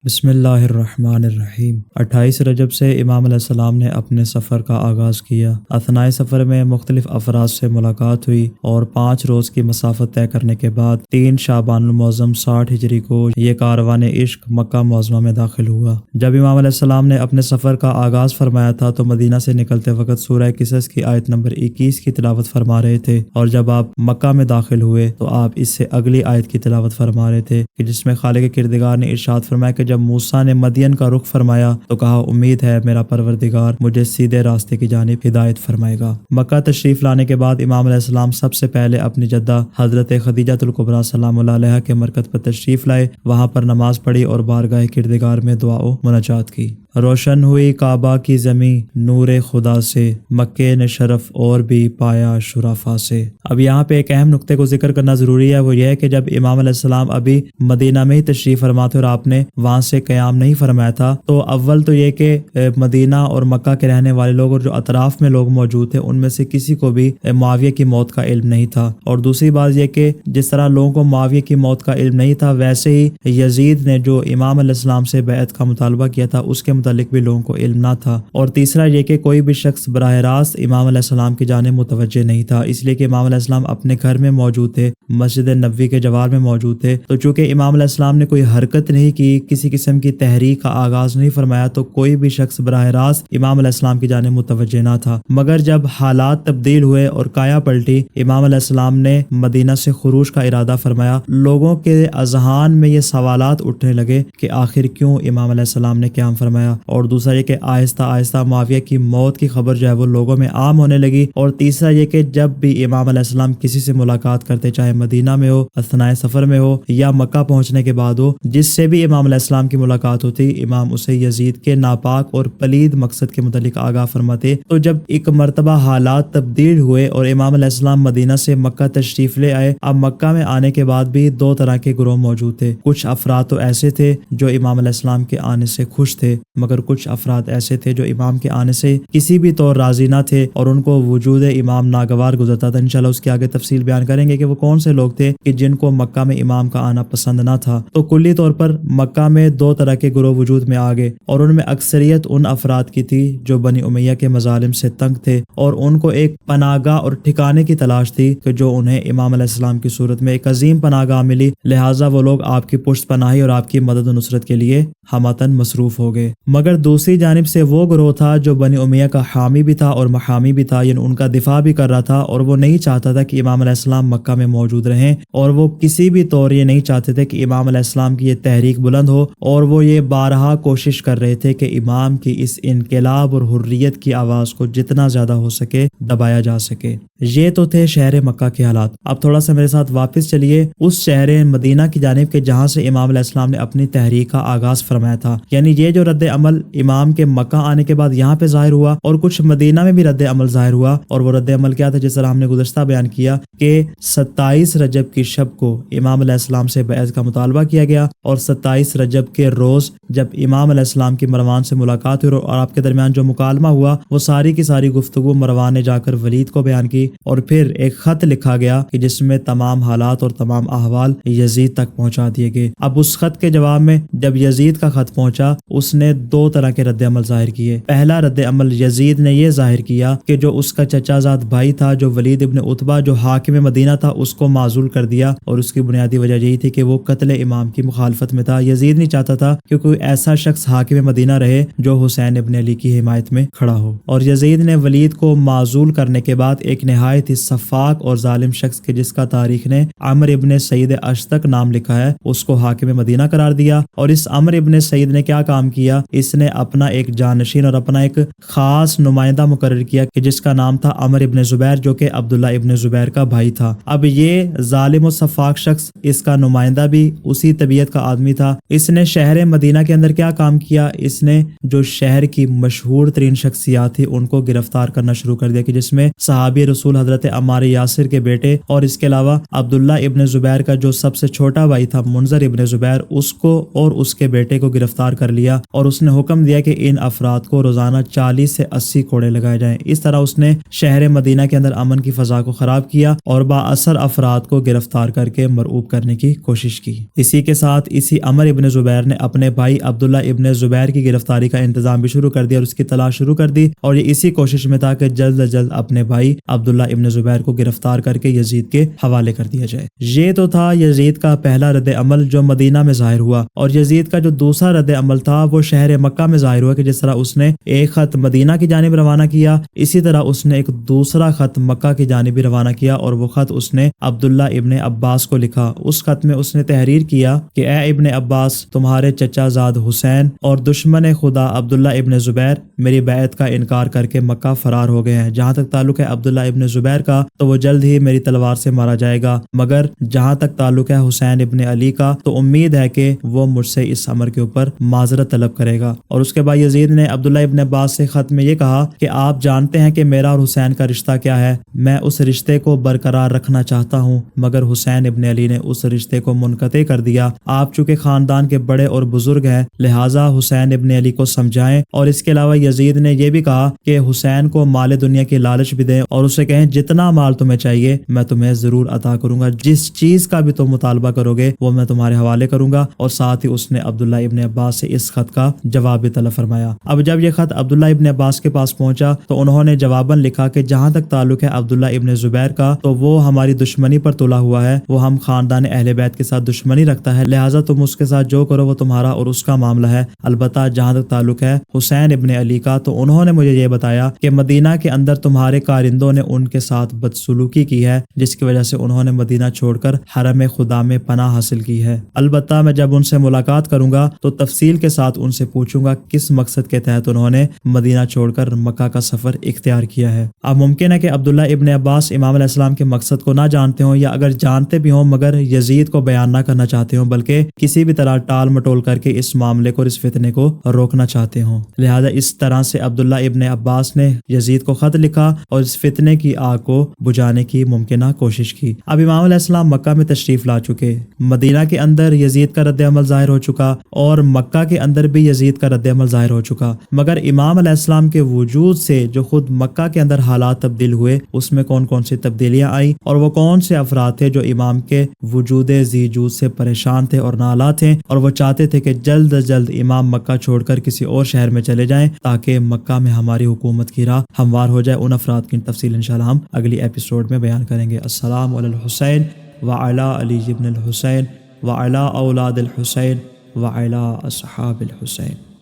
بسم اللہ الرحمن الرحیم۔ 28 رجب سے امام علیہ السلام نے اپنے سفر کا آغاز کیا۔ اثنائے سفر میں مختلف افراد سے ملاقات ہوئی اور 5 روز کی مسافت طے کرنے کے بعد 3 شعبان المعظم 60 ہجری کو یہ کاروان عشق مکہ معظمہ میں داخل ہوا۔ جب امام علیہ السلام نے اپنے سفر کا آغاز فرمایا تھا تو مدینہ سے نکلتے وقت سورہ قصص کی آیت نمبر 21 کی تلاوت فرما رہے تھے، اور جب آپ مکہ میں داخل ہوئے تو آپ اس سے اگلی آیت کی تلاوت فرما رہے تھے کہ جس میں خالق کردگار نے ارشاد فرمایا کہ جب موسیٰ نے مدین کا رخ فرمایا تو کہا امید ہے میرا پروردگار مجھے سیدھے راستے کی جانب ہدایت فرمائے گا۔ مکہ تشریف لانے کے بعد امام علیہ السلام سب سے پہلے اپنی جدہ حضرت خدیجہ الکبریٰ سلام اللہ علیہا کے مرکز پر تشریف لائے، وہاں پر نماز پڑھی اور بارگاہ کردگار میں دعا و مناجات کی۔ روشن ہوئی کعبہ کی زمیں نور خدا سے، مکے نے شرف اور بھی پایا شرفا سے۔ اب یہاں پہ ایک اہم نقطے کو ذکر کرنا ضروری ہے، وہ یہ ہے کہ جب امام علیہ السلام ابھی مدینہ میں ہی تشریف فرما تھے اور آپ نے وہاں سے قیام نہیں فرمایا تھا، تو اول تو یہ کہ مدینہ اور مکہ کے رہنے والے لوگ اور جو اطراف میں لوگ موجود تھے ان میں سے کسی کو بھی معاویہ کی موت کا علم نہیں تھا، اور دوسری بات یہ کہ جس طرح لوگوں کو معاویہ کی موت کا علم نہیں تھا، ویسے ہی یزید نے جو امام علیہ السلام سے بیعت کا مطالبہ کیا تھا اس کے متعلق بھی لوگوں کو علم نہ تھا، اور تیسرا یہ کہ کوئی بھی شخص براہ راست امام علیہ السلام کی جانب متوجہ نہیں تھا، اس لیے کہ امام علیہ السلام اپنے گھر میں موجود تھے، مسجد نبوی کے جوار میں موجود تھے، تو چونکہ امام علیہ السلام نے کوئی حرکت نہیں کی، کسی قسم کی تحریک کا آغاز نہیں فرمایا، تو کوئی بھی شخص براہ راست امام علیہ السلام کی جانب متوجہ نہ تھا۔ مگر جب حالات تبدیل ہوئے اور کایا پلٹی، امام علیہ السلام نے مدینہ سے خروج کا ارادہ فرمایا، لوگوں کے اذہان میں یہ سوالات اٹھنے لگے کہ آخر کیوں امام علیہ السلام نے قیام فرمایا، اور دوسرا یہ کہ آہستہ آہستہ معاویہ کی موت کی خبر جو ہے وہ لوگوں میں عام ہونے لگی، اور تیسرا یہ کہ جب بھی امام علیہ السلام کسی سے ملاقات کرتے، چاہے مدینہ میں ہو، اثنائے سفر میں ہو یا مکہ پہنچنے کے بعد ہو، جس سے بھی امام علیہ السلام کی ملاقات ہوتی، امام اسے یزید کے ناپاک اور پلید مقصد کے متعلق آگاہ فرماتے۔ تو جب ایک مرتبہ حالات تبدیل ہوئے اور امام علیہ السلام مدینہ سے مکہ تشریف لے آئے، اب مکہ میں آنے کے بعد بھی 2 طرح کے گروہ موجود تھے۔ کچھ افراد تو ایسے تھے جو امام علیہ السلام کے آنے سے خوش تھے، مگر کچھ افراد ایسے تھے جو امام کے آنے سے کسی بھی طور راضی نہ تھے اور ان کو وجود امام ناگوار گزرتا تھا۔ انشاءاللہ اس کی آگے تفصیل بیان کریں گے کہ وہ کون سے لوگ تھے کہ جن کو مکہ میں امام کا آنا پسند نہ تھا۔ تو کلی طور پر مکہ میں 2 طرح کے گروہ وجود میں آ گئے، اور ان میں اکثریت ان افراد کی تھی جو بنی امیہ کے مظالم سے تنگ تھے اور ان کو ایک پناہ گاہ اور ٹھکانے کی تلاش تھی کہ جو انہیں امام علیہ السلام کی صورت میں ایک عظیم پناہ گاہ ملی، لہٰذا وہ لوگ آپ کی پشت پناہی اور آپ کی مدد و نصرت کے لیے ہمتاً مصروف ہو گئے۔ مگر دوسری جانب سے وہ گروہ تھا جو بنی امیہ کا حامی بھی تھا اور محامی بھی تھا، یعنی ان کا دفاع بھی کر رہا تھا، اور وہ نہیں چاہتا تھا کہ امام علیہ السلام مکہ میں موجود رہیں، اور وہ کسی بھی طور یہ نہیں چاہتے تھے کہ امام علیہ السلام کی یہ تحریک بلند ہو، اور وہ یہ بارہا کوشش کر رہے تھے کہ امام کی اس انقلاب اور حریت کی آواز کو جتنا زیادہ ہو سکے دبایا جا سکے۔ یہ تو تھے شہر مکہ کے حالات۔ اب تھوڑا سا میرے ساتھ واپس چلیے اس شہر مدینہ کی جانب کے جہاں سے امام علیہ السلام نے اپنی تحریک کا آغاز فرمایا تھا، یعنی یہ جو رد عمل امام کے مکہ آنے کے بعد یہاں پہ ظاہر ہوا اور کچھ مدینہ میں بھی رد عمل ظاہر ہوا، اور وہ رد عمل کیا تھا جس طرح ہم نے گزشتہ بیان کیا کہ 27 رجب کی شب کو امام علیہ السلام سے بیعت کا مطالبہ کیا گیا، اور 27 رجب کے روز جب امام علیہ السلام کی مروان سے ملاقات ہوئی اور آپ کے درمیان جو مکالمہ ہوا، وہ ساری کی ساری گفتگو مروان نے جا کر ولید کو بیان کی، اور پھر ایک خط لکھا گیا کہ جس میں تمام حالات اور تمام احوال یزید تک پہنچا دیے گئے۔ اب اس خط کے جواب میں جب یزید کا خط پہنچا، اس نے 2 طرح کے رد عمل ظاہر کیے۔ پہلا رد عمل یزید نے یہ ظاہر کیا کہ جو اس کا چچا زاد بھائی تھا، جو ولید ابن عتبہ جو حاکم مدینہ تھا، اس کو معزول کر دیا، اور اس کی بنیادی وجہ یہی تھی کہ وہ قتل امام کی مخالفت میں تھا۔ یزید نہیں چاہتا تھا کہ کوئی ایسا شخص حاکم مدینہ رہے جو حسین ابن علی کی حمایت میں کھڑا ہو، اور یزید نے ولید کو معزول کرنے کے بعد ایک نہایت ہی سفاک اور ظالم شخص کے جس کا تاریخ نے عمر ابن سعید اشتق نام لکھا ہے، اس کو حاکم مدینہ قرار دیا۔ اور اس عمر ابن سعید نے کیا کام کیا؟ اس نے اپنا ایک جانشین اور اپنا ایک خاص نمائندہ مقرر کیا کہ جس کا نام تھا عمر ابن زبیر، جو کہ عبداللہ ابن زبیر کا بھائی تھا۔ اب یہ ظالم و سفاک شخص، اس کا نمائندہ بھی اسی طبیعت کا آدمی تھا۔ اس نے شہر مدینہ کے اندر کیا کام کیا؟ اس نے جو شہر کی مشہور ترین شخصیات تھی ان کو گرفتار کرنا شروع کر دیا، کہ جس میں صحابی رسول حضرت عمار یاسر کے بیٹے اور اس کے علاوہ عبداللہ ابن زبیر کا جو سب سے چھوٹا بھائی تھا منذر ابن زبیر، اس کو اور اس کے بیٹے کو گرفتار کر لیا، اور اس نے حکم دیا کہ ان افراد کو روزانہ 40 سے 80 کوڑے لگائے جائیں۔ اس طرح اس نے شہر مدینہ کے اندر امن کی فضا کو خراب کیا اور با اثر افراد کو گرفتار کر کے مرعوب کرنے کی کوشش کی۔ اسی کے ساتھ اسی عمر ابن زبیر زبیر نے اپنے بھائی عبداللہ ابن زبیر کی گرفتاری کا انتظام بھی شروع کر دیا اور اس کی تلاش شروع کر دی، اور یہ اسی کوشش میں تھا کہ جلد از جلد اپنے بھائی عبداللہ ابن زبیر کو گرفتار کر کے یزید کے حوالے کر دیا جائے۔ یہ تو تھا یزید کا پہلا رد عمل جو مدینہ میں ظاہر ہوا، اور یزید کا جو دوسرا رد عمل تھا وہ شہر مکہ میں ظاہر ہوا کہ جس طرح اس نے ایک خط مدینہ کی جانب روانہ کیا، اسی طرح اس نے ایک دوسرا خط مکہ کی جانب بھی روانہ کیا، اور وہ خط اس نے عبداللہ ابن عباس کو لکھا۔ اس خط میں اس نے تحریر کیا کہ اے ابن عباس، تمہارے چچا زاد حسین اور دشمن خدا عبداللہ ابن زبیر میری بیعت کا انکار کر کے مکہ فرار ہو گئے ہیں۔ جہاں تک تعلق ہے عبداللہ ابن زبیر کا تو وہ جلد ہی میری تلوار سے مارا جائے گا، مگر جہاں تک تعلق ہے حسین ابن علی کا تو امید ہے کہ وہ مجھ سے اس امر کے اوپر معذرت طلب کرے گا۔ اور اس کے بعد یزید نے عبداللہ ابن عباس سے خط میں یہ کہا کہ آپ جانتے ہیں کہ میرا اور حسین کا رشتہ کیا ہے، میں اس رشتے کو برقرار رکھنا چاہتا ہوں، مگر حسین ابن علی نے اس رشتے کو منقطع کر دیا۔ آپ چونکہ خاندان کے بڑے اور بزرگ ہیں، لہٰذا حسین ابن علی کو سمجھائیں، اور اس کے علاوہ یزید نے یہ بھی کہا کہ حسین کو مال دنیا کی لالچ بھی دیں اور اسے کہیں جتنا مال تمہیں چاہیے میں تمہیں ضرور عطا کروں گا، جس چیز کا بھی تم مطالبہ کرو گے وہ میں تمہارے حوالے کروں گا۔ اور ساتھ ہی اس نے عبداللہ ابن عباس سے اس خط کا جواب بھی طلب فرمایا۔ اب جب یہ خط عبداللہ ابن عباس کے پاس پہنچا تو انہوں نے جواباً لکھا کہ جہاں تک تعلق ہے عبداللہ ابن زبیر کا تو وہ ہماری دشمنی پر تلا ہوا ہے، وہ ہم خاندان اہل بیت کے ساتھ دشمنی رکھتا ہے، لہٰذا تم اس کے ساتھ جو کرو وہ تمہارا اور اس کا معاملہ ہے۔ البتہ جہاں تک تعلق ہے حسین ابن علی کا تو انہوں نے مجھے یہ بتایا کہ مدینہ کے اندر تمہارے کارندوں نے ان کے ساتھ بدسلوکی کی ہے، جس کی وجہ سے انہوں نے مدینہ چھوڑ کر حرم خدا میں پناہ حاصل کی ہے۔ البتہ میں جب ان سے ملاقات کروں گا تو تفصیل کے ساتھ ان سے پوچھوں گا کس مقصد کے تحت انہوں نے مدینہ چھوڑ کر مکہ کا سفر اختیار کیا ہے۔ اب ممکن ہے کہ عبداللہ ابن عباس امام علیہ السلام کے مقصد کو نہ جانتے ہوں، یا اگر جانتے بھی ہوں مگر یزید کو بیان نہ کرنا چاہتے ہوں، بلکہ کسی بھی طرح ٹال مٹول کر کے اس معاملے کو، اس فتنے کو روکنا چاہتے ہوں۔ لہذا اس طرح سے عبداللہ ابن عباس نے یزید کو خط لکھا اور اس فتنے کی آگ کو بجھانے کی ممکنہ کوشش کی۔ اب امام علیہ السلام مکہ میں تشریف لا چکے، مدینہ کے اندر یزید کا رد عمل ظاہر ہو چکا اور مکہ کے اندر بھی یزید کا رد عمل ظاہر ہو چکا، مگر امام علیہ السلام کے وجود سے جو خود مکہ کے اندر حالات تبدیل ہوئے اس میں کون کون سی تبدیلیاں آئیں اور وہ کون سے افراد تھے جو امام کے وجود ذی جود سے پریشان تھے اور نالاں تھے، اور وہ چاہتے تھے کہ جلد از جلد امام مکہ چھوڑ کر کسی اور شہر میں چلے جائیں تاکہ مکہ میں ہماری حکومت کی راہ ہموار ہو جائے۔ ان افراد کی تفصیل انشاءاللہ ہم اگلی ایپیسوڈ میں بیان کریں گے۔ السلام علی الحسین وعلی علی ابن الحسین وعلی اولاد الحسین وعلی اصحاب الحسین۔